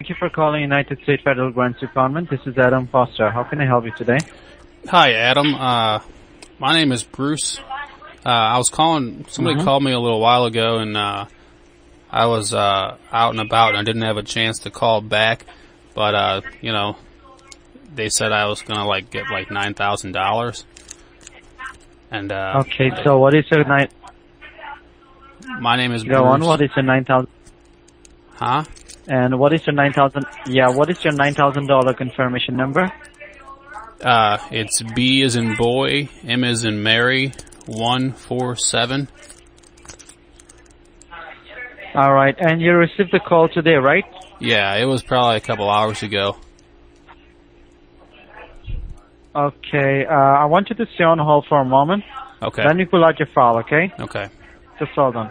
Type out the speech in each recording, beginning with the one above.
Thank you for calling United States Federal Grants Department. This is Adam Foster. How can I help you today? Hi, Adam. My name is Bruce. I was calling. Somebody called me a little while ago, and I was out and about, and I didn't have a chance to call back. But they said I was gonna get $9,000. And okay, so what is your nine? My name is Bruce. Go on. What is your 9,000? Huh? And what is your 9,000? Yeah, what is your $9,000 confirmation number? It's B as in boy, M as in Mary, 147. All right, and you received the call today, right? Yeah, it was probably a couple hours ago. Okay, I want you to stay on hold for a moment. Okay. Let me pull out your file, okay? Okay. Just hold on.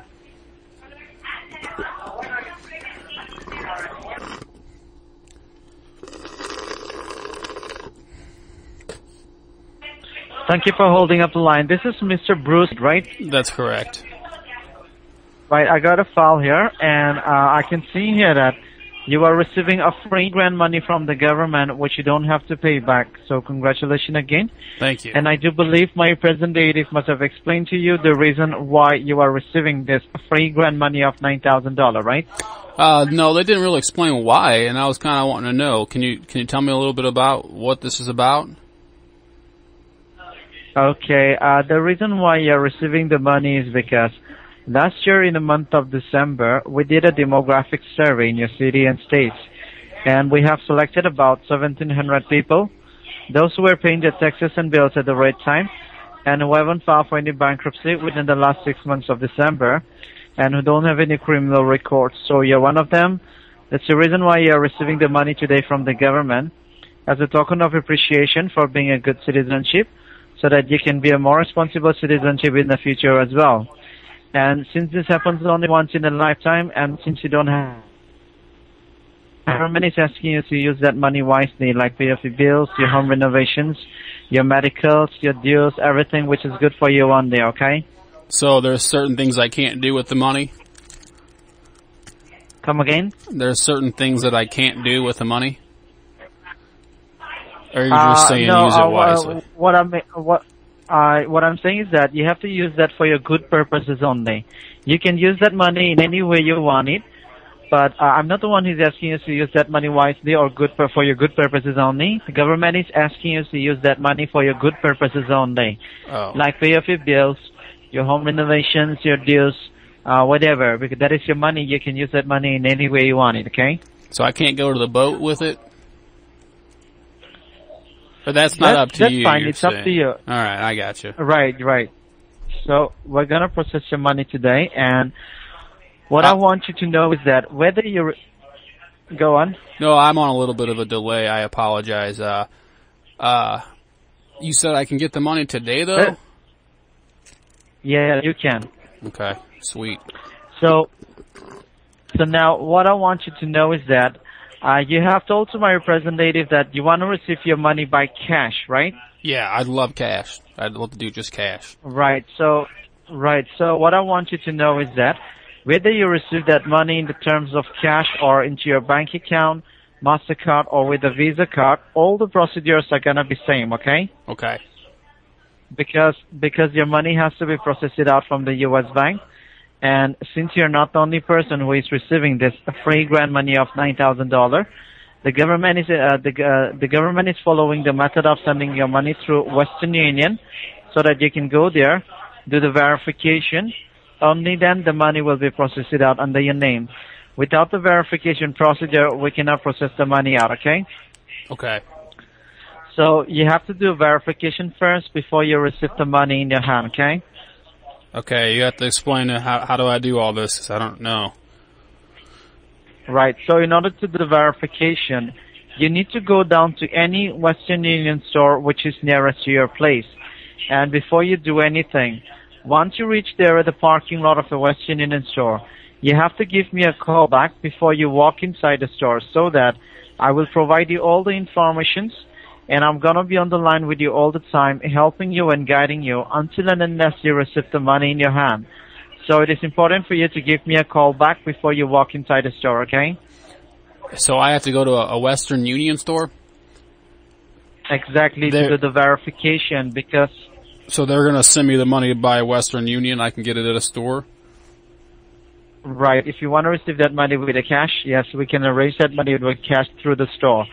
Thank you for holding up the line. This is Mr. Bruce, right? That's correct. Right, I got a file here, and I can see here that you are receiving a free grant money from the government, which you don't have to pay back. So congratulations again. Thank you. And I do believe my representative must have explained to you the reason why you are receiving this free grant money of $9,000, right? No, they didn't really explain why, and I was kind of wanting to know. Can you tell me a little bit about what this is about? Okay, the reason why you're receiving the money is because last year in the month of December, we did a demographic survey in your city and states, and we have selected about 1,700 people, those who were paying their taxes and bills at the right time, and who haven't filed for any bankruptcy within the last 6 months of December, and who don't have any criminal records. So you're one of them. That's the reason why you're receiving the money today from the government as a token of appreciation for being a good citizenship, so that you can be a more responsible citizenship in the future as well. And since this happens only once in a lifetime, and since you don't have, government is asking you to use that money wisely, like pay off your bills, your home renovations, your medicals, your dues, everything which is good for you one day, okay? So there's certain things I can't do with the money? Come again? There's certain things that I can't do with the money? Or are you just saying no, use it wisely? What I'm saying is that you have to use that for your good purposes only. You can use that money in any way you want it, but I'm not the one who's asking you to use that money wisely or for your good purposes only. The government is asking you to use that money for your good purposes only, like pay off your bills, your home renovations, your dues, whatever. Because that is your money. You can use that money in any way you want it. Okay? So I can't go to the boat with it? But that's not up to you. That's fine. It's saying. up to you. All right, I got you. Right. So we're gonna process your money today, and what I want you to know is that whether you go on. No, I'm on a little bit of a delay. I apologize. You said I can get the money today, though? Yeah, you can. Okay, sweet. So now what I want you to know is that you have told to my representative that you want to receive your money by cash, right? Yeah, I'd love cash. I'd love to do just cash. Right. So what I want you to know is that whether you receive that money in the terms of cash or into your bank account, MasterCard, or with a Visa card, all the procedures are going to be same, okay? Okay. Because your money has to be processed out from the U.S. bank. And since you're not the only person who is receiving this free grant money of $9,000, the government is following the method of sending your money through Western Union, so that you can go there, do the verification. Only then the money will be processed out under your name. Without the verification procedure, we cannot process the money out. Okay? Okay. So you have to do verification first before you receive the money in your hand. Okay? Okay, you have to explain how do I do all this, 'cause I don't know. Right. So in order to do the verification, you need to go down to any Western Union store which is nearest to your place. And before you do anything, once you reach there at the parking lot of the Western Union store, you have to give me a call back before you walk inside the store, so that I will provide you all the informations, and I'm going to be on the line with you all the time, helping you and guiding you until and unless you receive the money in your hand. So it is important for you to give me a call back before you walk inside the store, okay? So I have to go to a Western Union store? Exactly, to do the verification, because... So they're going to send me the money by Western Union, I can get it at a store? Right. If you want to receive that money with a cash, yes, we can arrange that money with cash through the store.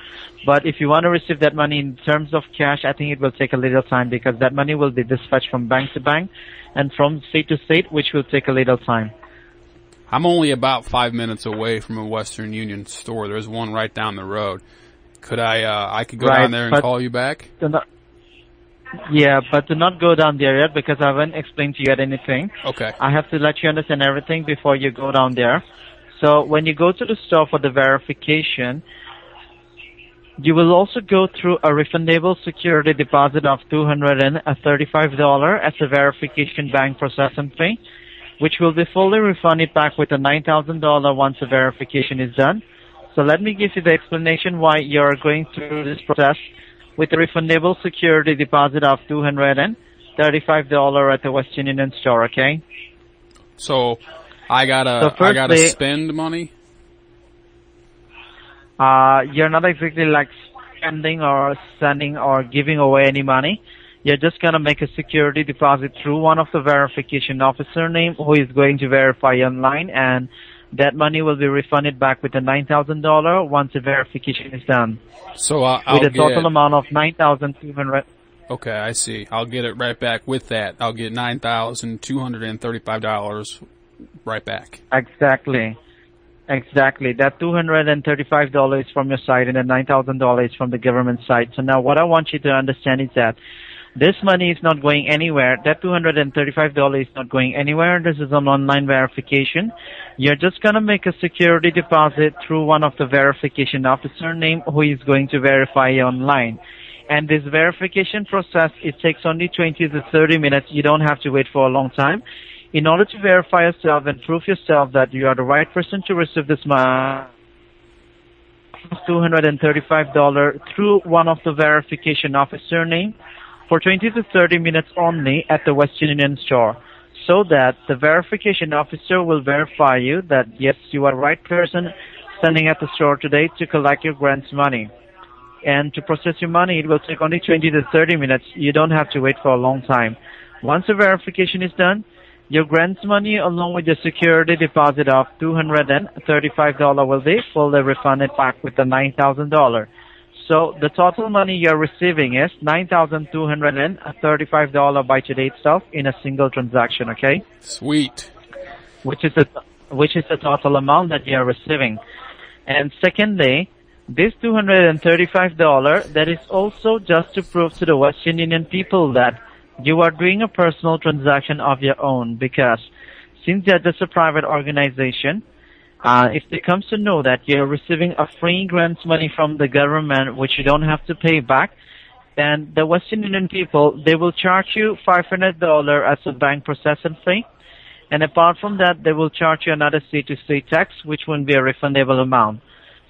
But if you want to receive that money in terms of cash, I think it will take a little time because that money will be dispatched from bank to bank and from state to state, which will take a little time. I'm only about 5 minutes away from a Western Union store. There's one right down the road. Could I could go down there and call you back? Yeah, but do not go down there yet because I haven't explained to you yet anything. Okay. I have to let you understand everything before you go down there. So when you go to the store for the verification, you will also go through a refundable security deposit of $235 as a verification bank processing fee, which will be fully refunded back with a $9,000 once the verification is done. So let me give you the explanation why you're going through this process with a refundable security deposit of $235 at the Western Union store, okay? So I gotta spend money? You're not exactly like spending or sending or giving away any money. You're just gonna make a security deposit through one of the verification officer name who is going to verify online, and that money will be refunded back with a $9,000 once the verification is done. So I'll with a total amount of $9,200. Okay, I see. I'll get it right back with that. I'll get $9,235 right back. Exactly. That $235 is from your side and the $9,000 is from the government side. So now what I want you to understand is that this money is not going anywhere. That $235 is not going anywhere. This is an online verification. You're just going to make a security deposit through one of the verification officer name who is going to verify online. And this verification process, it takes only 20 to 30 minutes. You don't have to wait for a long time. In order to verify yourself and prove yourself that you are the right person to receive this money, $235 through one of the verification officer name for 20 to 30 minutes only at the Western Union store, so that the verification officer will verify you that yes, you are the right person standing at the store today to collect your grants money. And to process your money, it will take only 20 to 30 minutes. You don't have to wait for a long time. Once the verification is done, your grants money along with your security deposit of $235 will be fully refunded back with the $9,000. So the total money you're receiving is $9,235 by today itself in a single transaction, okay? Sweet. Which is the total amount that you're receiving. And secondly, this $235, that is also just to prove to the Western Union people that you are doing a personal transaction of your own, because since you're just a private organization, if they comes to know that you're receiving a free grants money from the government, which you don't have to pay back, then the Western Union people, they will charge you $500 as a bank processing fee. And apart from that, they will charge you another state-to-state tax, which won't be a refundable amount.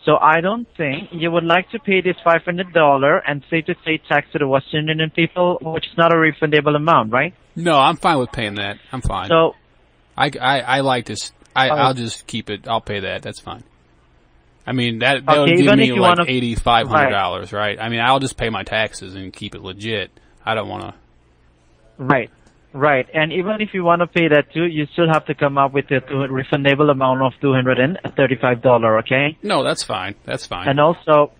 So I don't think you would like to pay this $500 and state-to-state tax to the Western Union people, which is not a refundable amount, right? No, I'm fine with paying that. I'm fine. So I like this. I'll just keep it. I'll pay that. That's fine. I mean, that would give me like $8,500, right? I mean, I'll just pay my taxes and keep it legit. I don't want to. Right. And even if you want to pay that too, you still have to come up with a refundable amount of $235, okay? No, that's fine. That's fine. And also,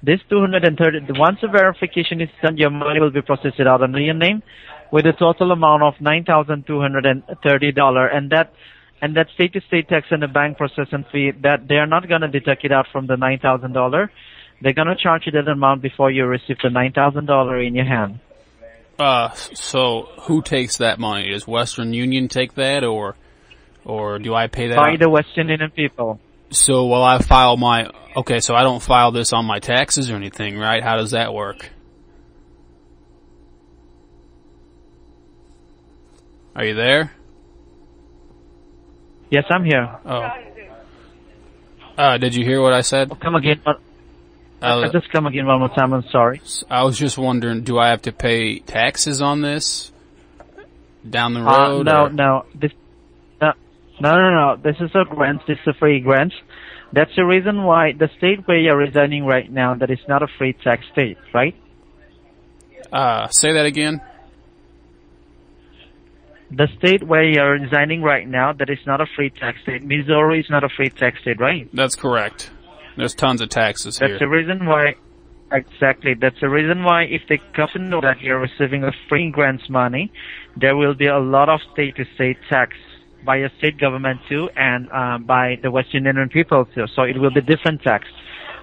this $230, once the verification is done, your money will be processed out under your name with a total amount of $9,230, and that state-to-state tax and the bank processing fee, that they are not going to deduct it out from the $9,000. They're going to charge you that amount before you receive the $9,000 in your hand. So who takes that money? Does Western Union take that, or do I pay that? By the Western Union people. So will I file so I don't file this on my taxes or anything, right? How does that work? Are you there? Yes, I'm here. Oh. Did you hear what I said? Come again. Just come again one more time. I'm sorry. I was just wondering, do I have to pay taxes on this down the road? No. No, no, no. This is a grant. This is a free grant. That's the reason why the state where you're residing right now, that is not a free tax state, right? Say that again. The state where you're residing right now, that is not a free tax state. Missouri is not a free tax state, right? That's correct. There's tons of taxes That's here. the reason why. Exactly. That's the reason why if they come to know that you're receiving a free grants money, there will be a lot of state-to-state tax by your state government too, and by the Western Indian people too. So it will be different tax.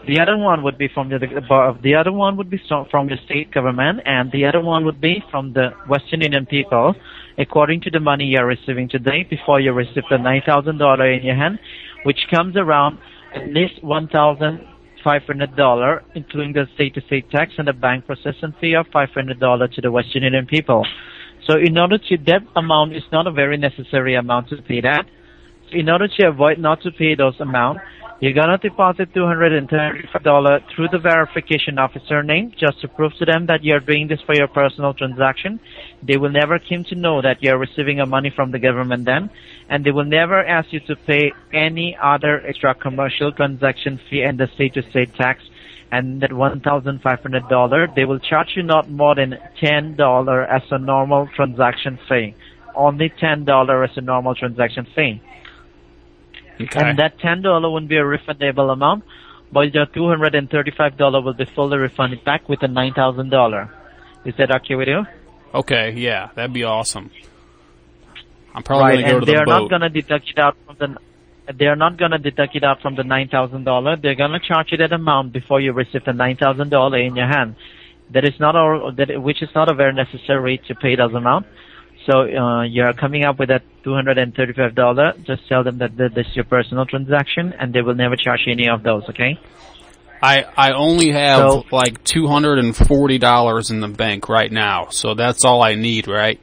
The other one would be from the other one would be from the state government, and the other one would be from the Western Indian people, according to the money you're receiving today. Before you receive the $9,000 in your hand, which comes around at least $1,500, including the state-to-state tax and the bank processing fee of $500 to the Western Indian people. So in order to, that amount is not a very necessary amount to pay that. So in order to avoid not to pay those amounts, you're gonna deposit $235 through the verification officer name, just to prove to them that you're doing this for your personal transaction. They will never come to know that you're receiving a money from the government then, and they will never ask you to pay any other extra commercial transaction fee and the state-to-state tax. And that $1,500, they will charge you not more than $10 as a normal transaction fee. Only $10 as a normal transaction fee. Okay. And that $10 won't be a refundable amount, but your $235 will be fully refunded back with the $9,000. Is that okay with you? Okay, yeah, that'd be awesome. I'm probably going to go to the boat. And they're not going to deduct it out from the... They're not going to deduct it out from the $9,000. They're going to charge you that amount before you receive the $9,000 in your hand. That is not all, which is not a very necessary to pay those amount. So you're coming up with that $235. Just tell them that this is your personal transaction, and they will never charge you any of those. Okay? I only have like $240 in the bank right now, so that's all I need, right?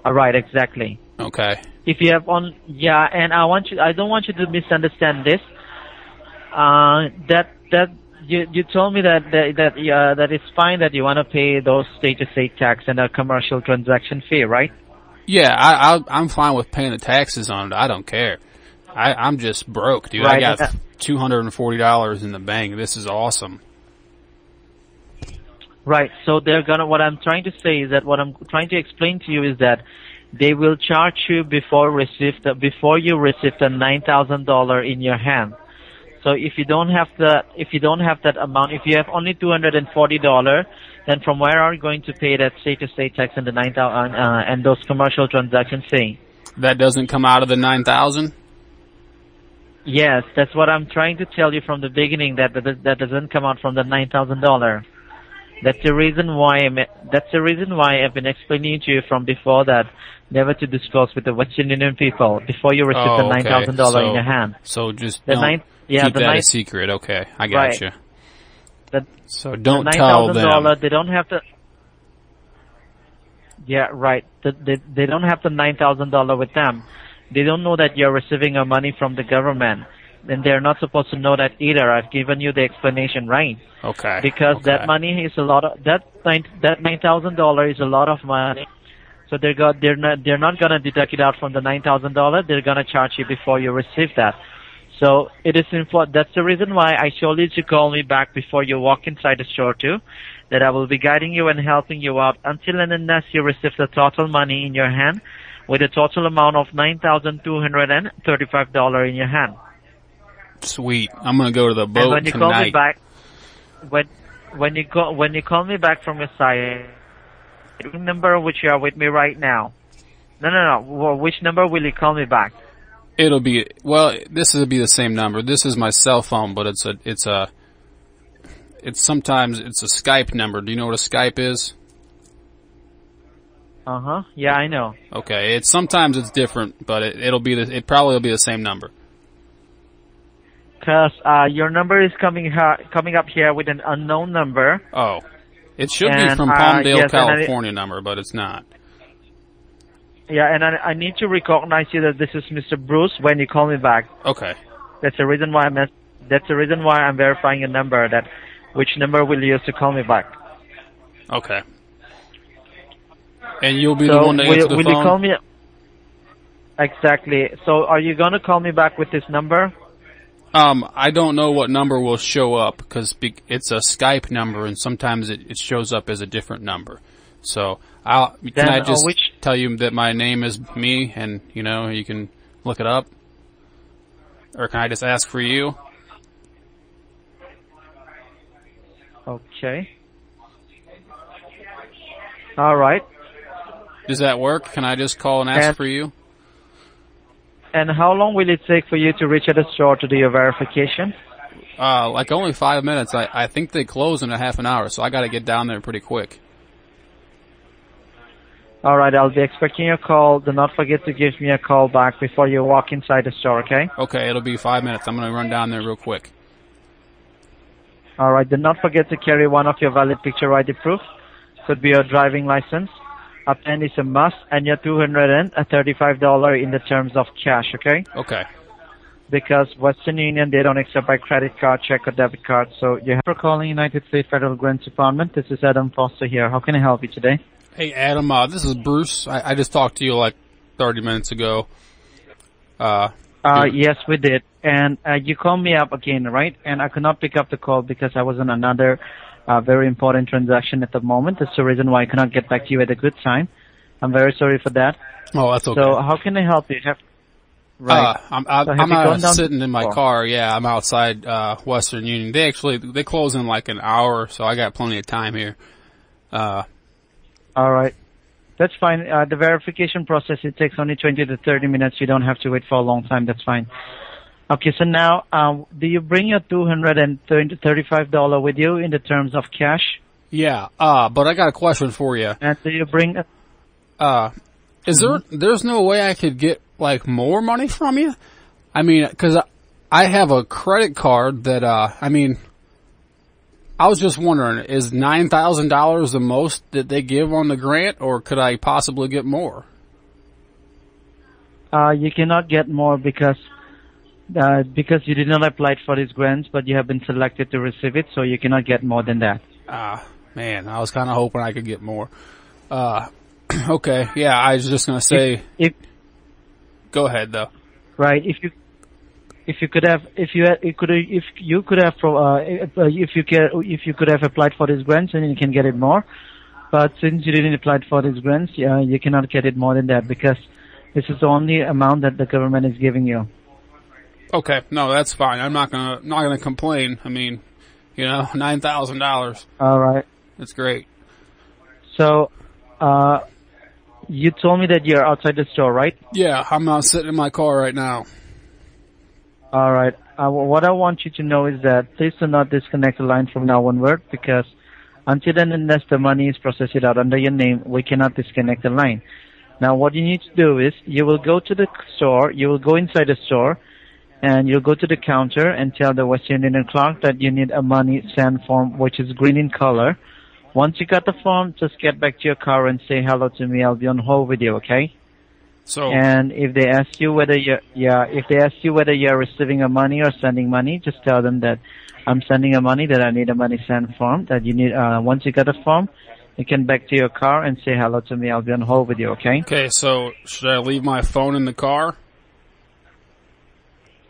All right, exactly. Okay. If you have and I don't want you to misunderstand this. You told me that it's fine that you want to pay those state-to-state tax and a commercial transaction fee, right? Yeah, I'm fine with paying the taxes on it. I don't care. I'm just broke, dude. Right. I got $240 in the bank. This is awesome. Right. So what I'm trying to say is that what I'm trying to explain to you is that they will charge you before you receive the $9,000 in your hand. So if you don't have that amount, if you have only $240, then from where are you going to pay that state-to-state tax and the $9,000 and those commercial transaction fee? That doesn't come out of the $9,000? Yes, that's what I'm trying to tell you from the beginning. That doesn't come out from the $9,000. That's the reason why I've been explaining to you from before that never to discuss with the Western Indian people before you receive the $9,000 in your hand. So just keep that a secret. Okay, I got right. you. So the don't tell them. They don't have to. Yeah, right. They don't have the $9,000 with them. They don't know that you're receiving money from the government. And they're not supposed to know that either. I've given you the explanation, right? Okay. Because that money is a lot of that $9,000 is a lot of money. So they're not gonna deduct it out from the $9,000. They're gonna charge you before you receive that. So it is important. That's the reason why I told you to call me back before you walk inside the store too. That I will be guiding you and helping you out until and unless you receive the total money in your hand, with a total amount of $9,235 in your hand. Sweet. I'm gonna go to the boat and when you tonight. Call me back, when you call me back from your side, number which you are with me right now. No. Which number will you call me back? It'll be this will be the same number. This is my cell phone, but it's sometimes a Skype number. Do you know what a Skype is? Yeah, I know. Okay. Sometimes it's different, but it probably will be the same number. Because your number is coming up here with an unknown number. Oh, it should be from Palmdale, California number, but it's not. Yeah, and I need to recognize you that this is Mr. Bruce when you call me back. Okay. That's the reason why I'm verifying a number. That which number will you use to call me back? Okay. And you'll be the one to answer the phone? Will you call me? Exactly. So are you going to call me back with this number? I don't know what number will show up because it's a Skype number and sometimes it shows up as a different number. So can I just tell you that my name is me and, you can look it up? Or can I just ask for you? Okay. All right. Does that work? Can I just call and ask for you? And how long will it take for you to reach at the store to do your verification? Like only 5 minutes. I think they close in a half an hour, so I got to get down there pretty quick. All right, I'll be expecting your call. Do not forget to give me a call back before you walk inside the store, okay? Okay, it'll be 5 minutes. I'm going to run down there real quick. All right, do not forget to carry one of your valid picture ID proof. Could be your driving license. A pen is a must, and your $235 in the terms of cash, okay? Okay. Because Western Union, they don't accept by credit card, check, or debit card. So you have for calling United States Federal Grants Department. This is Adam Foster here. How can I help you today? Hey, Adam, this is Bruce. I just talked to you like 30 minutes ago. Yes, we did. And you called me up again, right? And I could not pick up the call because I was on another very important transaction at the moment. That's the reason why I cannot get back to you at a good time. I'm very sorry for that. Oh, that's okay. So how can I help you? Right. I'm sitting in my car. Yeah, I'm outside Western Union. They close in like an hour, so I got plenty of time here. All right. That's fine. The verification process, it takes only 20 to 30 minutes. You don't have to wait for a long time. That's fine. Okay, so now, do you bring your $235 with you in the terms of cash? Yeah, but I got a question for you. And do you bring... there's no way I could get, like, more money from you? I mean, cause I have a credit card that, I was just wondering, is $9,000 the most that they give on the grant, or could I possibly get more? You cannot get more because you did not apply for these grants, but you have been selected to receive it, so you cannot get more than that. Man, I was kind of hoping I could get more. Okay, yeah, I was just gonna say. Go ahead, though. Right, if you could have applied for these grants, then you can get it more. But since you didn't apply for these grants, you cannot get it more than that because this is the only amount that the government is giving you. Okay, no, that's fine. I'm not gonna complain. I mean, $9,000. All right. That's great. So, you told me that you're outside the store, right? Yeah, I'm sitting in my car right now. All right. What I want you to know is that please do not disconnect the line from now onward because until then, unless the money is processed out under your name, we cannot disconnect the line. Now, what you need to do is you will go to the store, you will go inside the store, and you'll go to the counter and tell the Western Union clerk that you need a money send form, which is green in color. Once you got the form, just get back to your car and say hello to me. I'll be on hold with you, okay? So. And if they ask you whether you're receiving a money or sending money, just tell them that I'm sending a money, that I need a money send form, that you need. Once you got the form, you can back to your car and say hello to me. I'll be on hold with you, okay? Okay. So should I leave my phone in the car?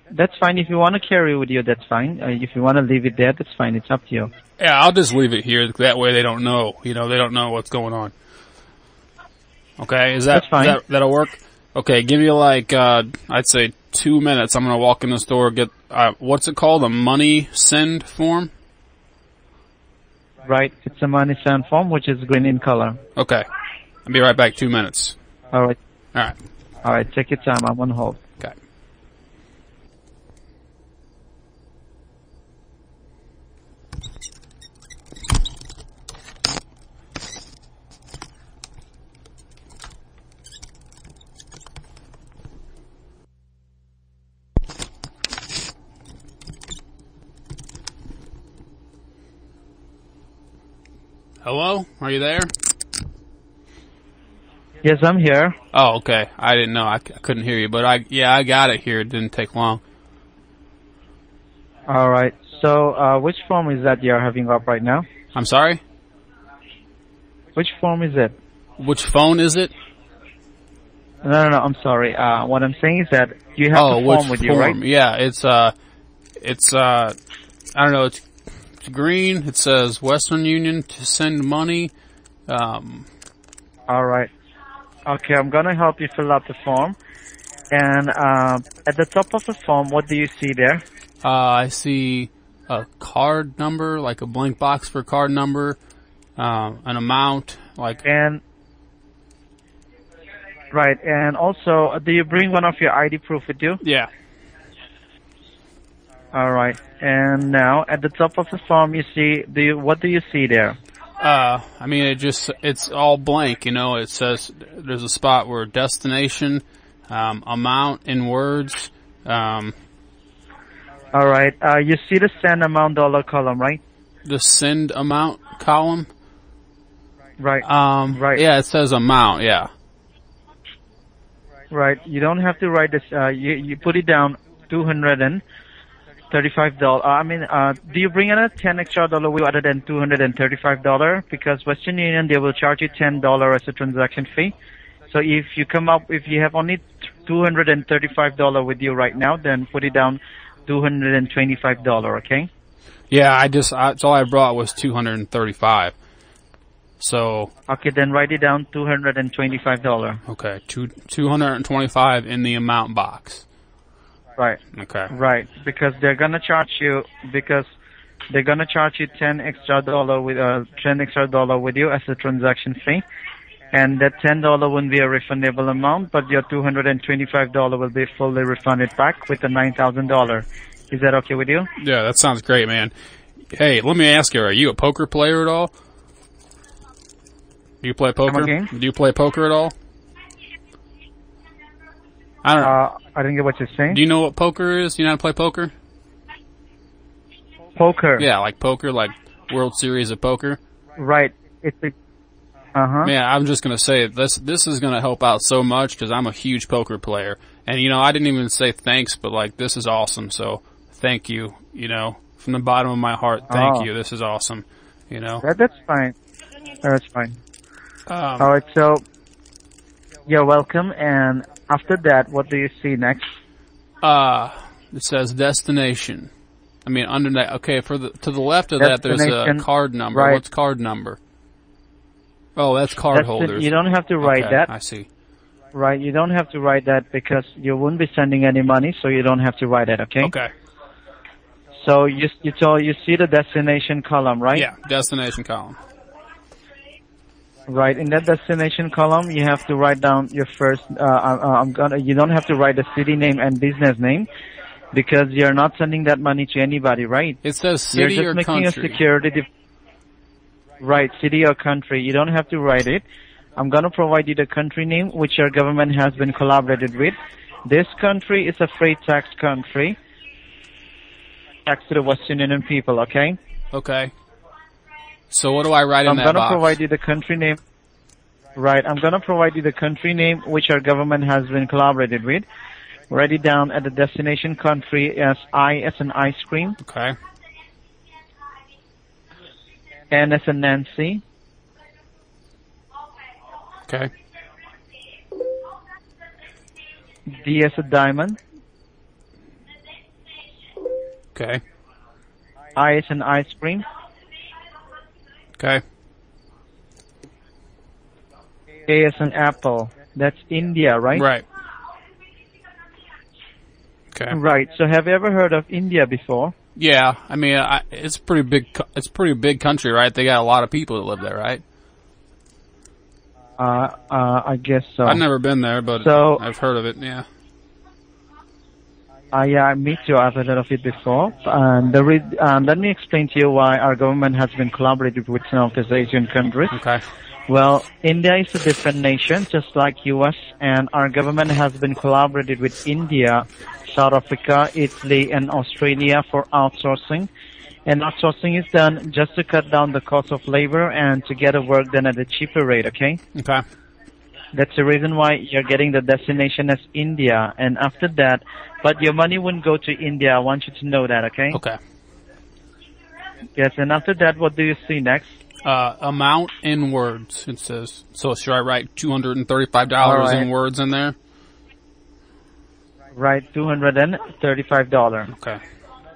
That's fine. If you want to carry it with you, that's fine. If you want to leave it there, that's fine. It's up to you. Yeah, I'll just leave it here. That way they don't know. They don't know what's going on. Okay, that's fine. That'll work? Okay, give me like, I'd say 2 minutes. I'm going to walk in the store, get, what's it called? A money send form? Right. It's a money send form, which is green in color. Okay. I'll be right back. 2 minutes. All right. All right. Take your time. I'm on hold. Okay. Hello? Are you there? Yes, I'm here. Oh, okay. I didn't know. I couldn't hear you, but I got it here. It didn't take long. All right. So, which form is that you're having up right now? I'm sorry? Which form is it? Which phone is it? No, I'm sorry. What I'm saying is that you have Oh, the which form with you, right? form? Yeah, it's I don't know. It's green. It says Western Union to send money. All right. Okay, I'm gonna help you fill out the form. And at the top of the form, what do you see there? I see a card number, like a blank box for a card number, an amount, like. And right, and also, do you bring one of your ID proof with you? Yeah. All right. And now, at the top of the form, you see, what do you see there? I mean, it's all blank, you know. It says there's a spot where destination, amount in words. All right. You see the send amount dollar column, right? The send amount column. Right. Right. Yeah, it says amount. Yeah. Right. You don't have to write this. You put it down, $235. Do you bring another 10 extra dollar with you other than $235? Because Western Union, they will charge you $10 as a transaction fee. So if you have only $235 with you right now, then put it down $225. Okay. Yeah, that's all I brought was 235. So. Okay, then write it down $225. Okay, 225 in the amount box. Right. Okay. Right, because they're gonna charge you $10 extra with you as a transaction fee, and that $10 won't be a refundable amount, but your $225 will be fully refunded back with the $9,000. Is that okay with you? Yeah, that sounds great, man. Hey, let me ask you: are you a poker player at all? Do you play poker? Come again? Do you play poker at all? I don't know. I didn't get what you're saying. Do you know what poker is? Do you know how to play poker? Poker. Yeah, like poker, like World Series of Poker. Right. It's a. Yeah, I'm just gonna say this is gonna help out so much because I'm a huge poker player, and you know I didn't even say thanks, but like this is awesome. So thank you. You know, from the bottom of my heart, thank you. This is awesome. You know. That's fine. That's fine. All right. So you're welcome. And after that, what do you see next? It says destination. I mean, under that, okay, to the left of that, there's a card number. Right. What's card number? Oh, that's card holders. You don't have to write that. I see. Right, you don't have to write that because you won't be sending any money, so you don't have to write it, okay? Okay. So you see the destination column, right? Yeah, destination column. Right, in that destination column, you have to write down your first, you don't have to write the city name and business name because you're not sending that money to anybody, right? It says city or country. You're just making a security, right, city or country. You don't have to write it. I'm gonna provide you the country name which your government has been collaborated with. This country is a free tax country. Tax to the Western Union people, okay? Okay. So what do I write in that box? I'm gonna provide you the country name. Right, I'm gonna provide you the country name which our government has been collaborated with. Write it down at the destination country as I as an ice cream. Okay. N as in Nancy. Okay. D as a diamond. Okay. I as an ice cream. Okay. A as an apple. That's India, right? Right. Okay. Right. So have you ever heard of India before? Yeah. I mean, it's pretty big. It's a pretty big country, right? They got a lot of people that live there, right? I guess so. I've never been there, but I've heard of it. Yeah. Yeah, me too. I've heard of it before. Let me explain to you why our government has been collaborating with some of these Asian countries. Okay. Well, India is a different nation, just like US, and our government has been collaborated with India, South Africa, Italy, and Australia for outsourcing. And outsourcing is done just to cut down the cost of labor and to get the work done at a cheaper rate, okay? Okay. That's the reason why you're getting the destination as India. And after that, but your money wouldn't go to India. I want you to know that, okay? Okay. Yes, and after that, what do you see next? Amount in words, it says. So should I write $235 Alright. in words in there? Right, $235. Okay.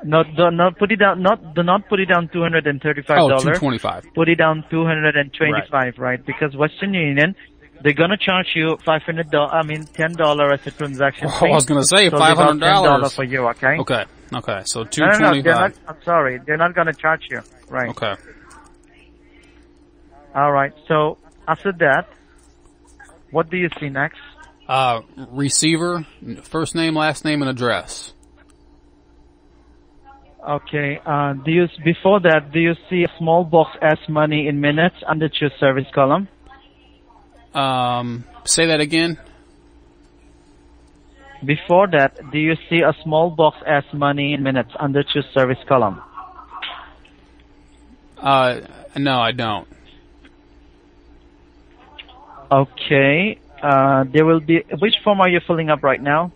No, do not put it down. Do not put it down $235. Oh, $225. Put it down $225, right? Because Western Union, they're gonna charge you $500. I mean $10 as a transaction Oh, fee. I was gonna say So they got $500 $10 for you, okay? Okay. Okay. So No, $225. they're not. I'm sorry, they're not gonna charge you, right? Okay. All right. So after that, what do you see next? Receiver, first name, last name, and address. Okay. Before that, do you see a small box as money in minutes under choose service column? Say that again. Before that, do you see a small box as money in minutes under choose service column? No, I don't. Okay. There will be. Which form are you filling up right now?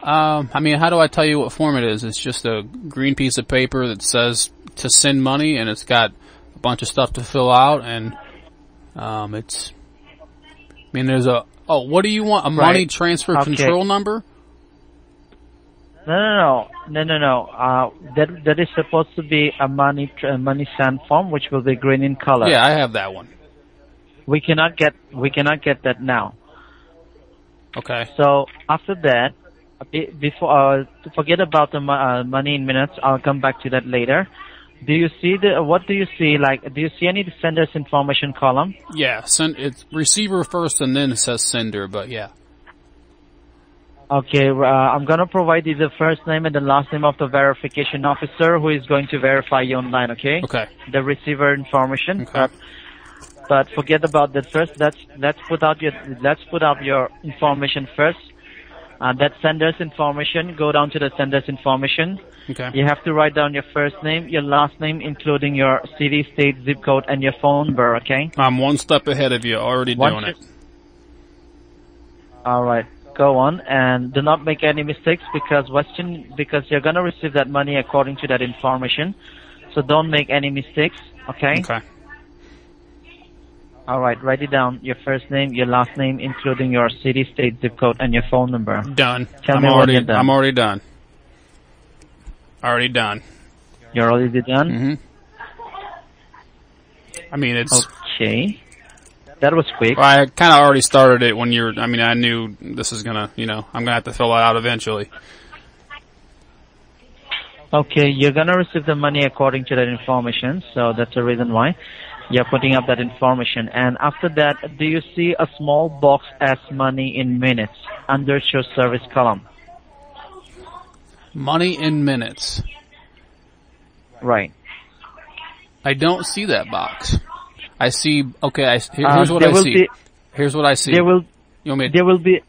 I mean, how do I tell you what form it is? It's just a green piece of paper that says to send money, and it's got a bunch of stuff to fill out, and it's. I mean, there's a. Oh, what do you want? A money transfer control number? No. That is supposed to be a money send form, which will be green in color. Yeah, I have that one. We cannot get that now. Okay. So after that, before forget about the money in minutes. I'll come back to that later. Do you see what do you see? Like, do you see any sender's information column? Yeah, it's receiver first, and then it says sender. But yeah. Okay, I'm gonna provide you the first name and the last name of the verification officer who is going to verify you online. Okay. Okay. The receiver information. Okay. But forget about that first. Let's put out your information first. That sender's information. Go down to the sender's information. Okay. You have to write down your first name, your last name, including your city, state, zip code, and your phone number. Okay. I'm one step ahead of you. Already doing it. All right. Go on and do not make any mistakes because you're gonna receive that money according to that information. So don't make any mistakes. Okay. Okay. All right, write it down. Your first name, your last name, including your city, state, zip code, and your phone number. Done. Tell me when you're done. I'm already done. Already done. You're already done? I mean, it's... Okay. That was quick. Well, I kind of already started it when I mean, I knew this is gonna, I'm gonna have to fill it out eventually. Okay, you're gonna receive the money according to that information, so that's the reason why. You're putting up that information. And after that, do you see a small box as money in minutes under your service column? Money in minutes. Right. I don't see that box. I see, okay, here's what I see. Here's what I see. There will be,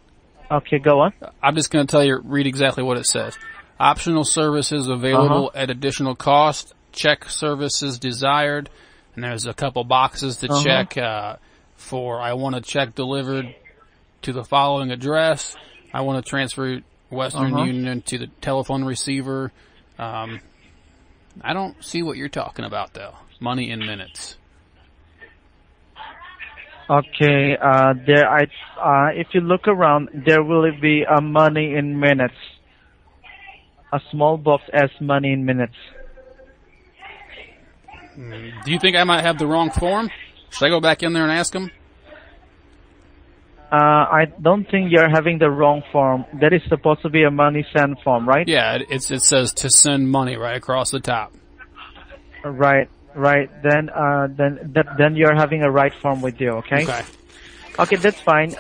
okay, go on. I'm just going to read exactly what it says. Optional services available at additional cost. Check services desired. And there's a couple boxes to check for I want a check delivered to the following address. I want to transfer Western Union to the telephone receiver. I don't see what you're talking about, though. Money in minutes. Okay, if you look around, there will be a money in minutes. A small box as money in minutes. Do you think I might have the wrong form? Should I go back in there and ask them? I don't think you're having the wrong form. That is supposed to be a money send form, right? Yeah, it says to send money right across the top. Right. Then you're having a right form with you. Okay. Okay. Okay, that's fine.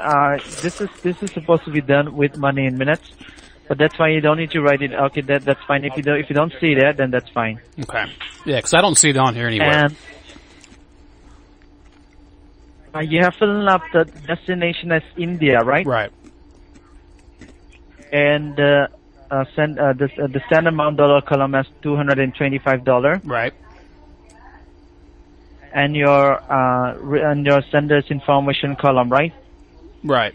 This is supposed to be done with money in minutes, but that's fine. You don't need to write it. Okay, that's fine. If you don't see that, then that's fine. Okay. Yeah, because I don't see it on here anywhere. And you have filled up the destination as India, right? Right. And the send amount dollar column as $225. Right. And your sender's information column, right? Right.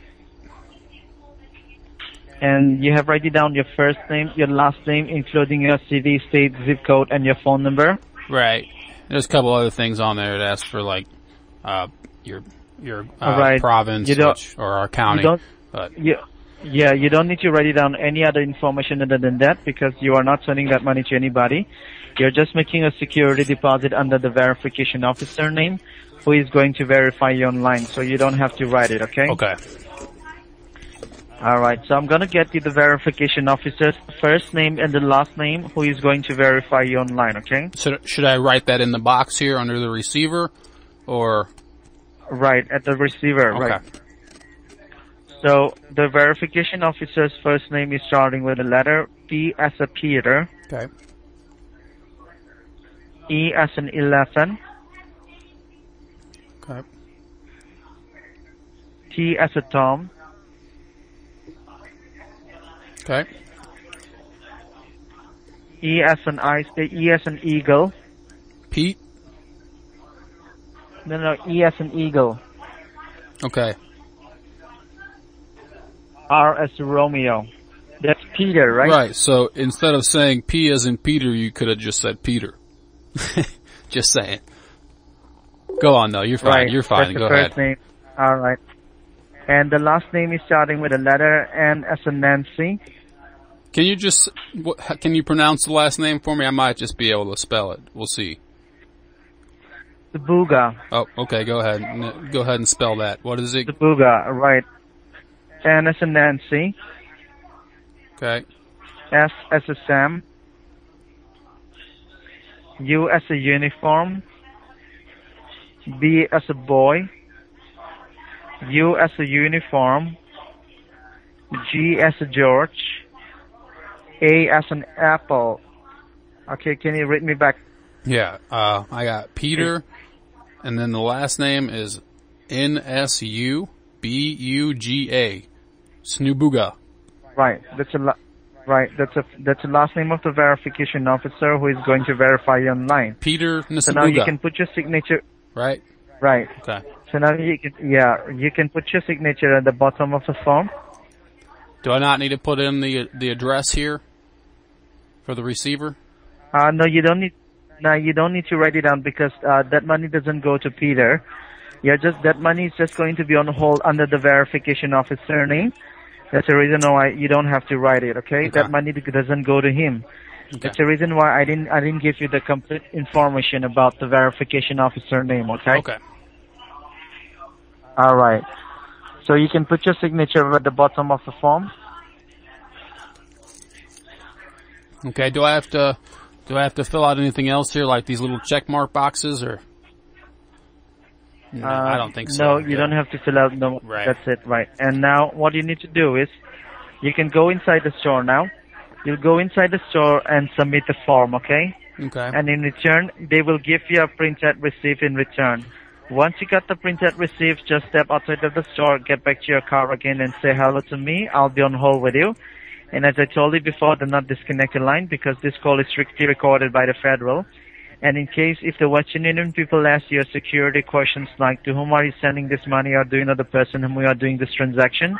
And you have write it down your first name, your last name, including your city, state, zip code, and your phone number. Right. There's a couple other things on there that ask for like your Right. province You don't. or our You county. don't. But Yeah, you don't need to write it down any other information other than that because you are not sending that money to anybody. You're just making a security deposit under the verification officer name who is going to verify you online. So you don't have to write it, okay? okay. Alright, so I'm gonna get you the verification officer's first name and the last name who is going to verify you online, okay? Should I write that in the box here under the receiver, or Right, at the receiver, okay? right. So the verification officer's first name is starting with the letter P as a Peter, Okay. E as an 11, Okay. T as a Tom, Okay. E as an eagle. Pete. No, E as an eagle. Okay. R as Romeo. That's Peter, right? Right. So instead of saying P as in Peter, you could have just said Peter. Just saying. Go on though. You're fine. Right. You're fine. That's Go the ahead. first name. All right. And the last name is starting with a letter N as in Nancy. Can you just can you pronounce the last name for me? I might just be able to spell it. We'll see. The Booga. Oh, okay. Go ahead. Go ahead and spell that. What is it? The Booga, right. N as in Nancy. Okay. S as a Sam. U as a uniform. B as a boy. U as a uniform. G as a George. A as an apple. Okay, can you read me back? Yeah. I got Peter, and then the last name is Nsubuga. Snubuga. Right. That's the last name of the verification officer who is going to verify you online. Peter So now you Nsubuga. can put your signature. Right. Right. Okay. So now you can put your signature at the bottom of the form. Do I not need to put in the address here for the receiver? No, you don't need. No, you don't need to write it down because that money doesn't go to Peter. That money is just going to be on hold under the verification officer name. That's the reason why you don't have to write it. Okay? That money doesn't go to him. Okay. That's the reason why I didn't give you the complete information about the verification officer name. Okay? Okay. All right. So you can put your signature at the bottom of the form. Okay. Do I have to fill out anything else here, like these little check mark boxes, or? No, I don't think so. No, you don't have to fill out. No, Right. That's it. Right. And now what you need to do is, you can go inside the store now. You'll go inside the store and submit the form. Okay? Okay. And in return, they will give you a printed receipt in return. Once you got the printed receipt, just step outside of the store, get back to your car again and say hello to me. I'll be on hold with you. And as I told you before, do not disconnect the line because this call is strictly recorded by the federal. And in case if the Western Union people ask you security questions like to whom are you sending this money or do you know the person whom we are doing this transaction,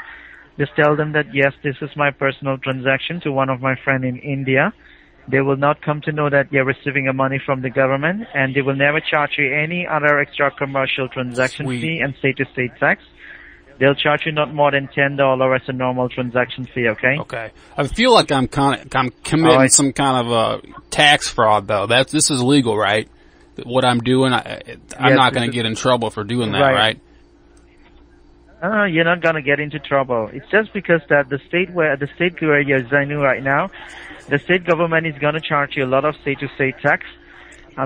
just tell them that yes, this is my personal transaction to one of my friends in India. They will not come to know that you're receiving a money from the government, and they will never charge you any other extra commercial transaction Sweet. fee and state-to-state tax. They'll charge you not more than $10 as a normal transaction fee. Okay? Okay. I feel like I'm committing All right. some kind of tax fraud though. This is legal, right? What I'm doing, I'm Yes, not this going to is- get in trouble for doing that, Right. right? You're not gonna get into trouble. It's just because that the state where you're residing right now, the state government is gonna charge you a lot of state-to-state tax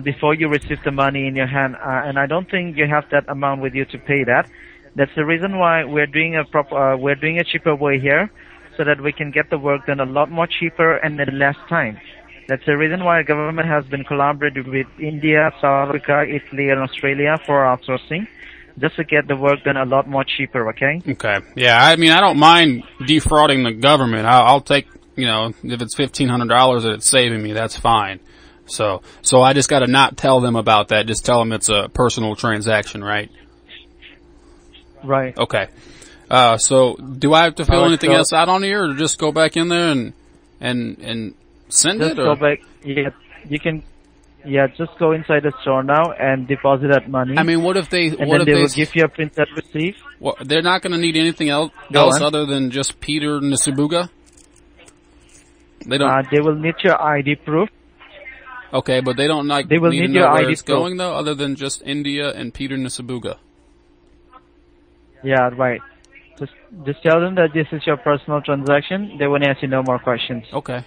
before you receive the money in your hand, and I don't think you have that amount with you to pay that. That's the reason why we're doing a cheaper way here, so that we can get the work done a lot more cheaper and in less time. That's the reason why the government has been collaborating with India, South Africa, Italy, and Australia for outsourcing, just to get the work done a lot more cheaper. Okay? Okay. Yeah. I mean, I don't mind defrauding the government. I'll take, if it's $1,500 that it's saving me, that's fine. So I just got to not tell them about that. Just tell them it's a personal transaction, right? Right. Okay. So do I have to fill anything else out on here, or just go back in there and send Just it? go Or? back. Yeah, you can Yeah, just go inside the store now and deposit that money. I mean, what if they? And What then if they they? will give you a printed receipt. Well, they're not going to need anything else Go on. other than just Peter Nasibuga. They don't. They will need your ID proof. Okay, but they don't They will need to need know your where ID it's proof. going though, other than just India and Peter Nasibuga. Yeah, right. Just tell them that this is your personal transaction. They won't ask you no more questions. Okay.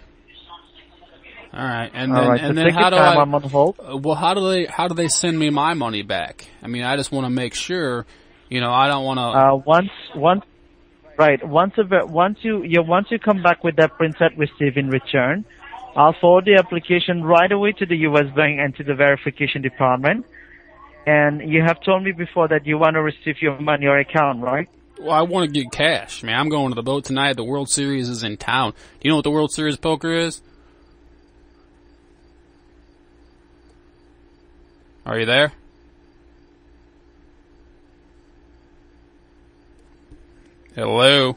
All right, and All then right. and So then take your time. I'm on hold. well, how do they send me my money back? I mean, I just want to make sure, I don't want to. Once you come back with that printed receipt in return, I'll forward the application right away to the U.S. Bank and to the verification department. And you have told me before that you want to receive your money or account, right? Well, I want to get cash, man. I'm going to the boat tonight. The World Series is in town. Do you know what the World Series poker is? Are you there? Hello?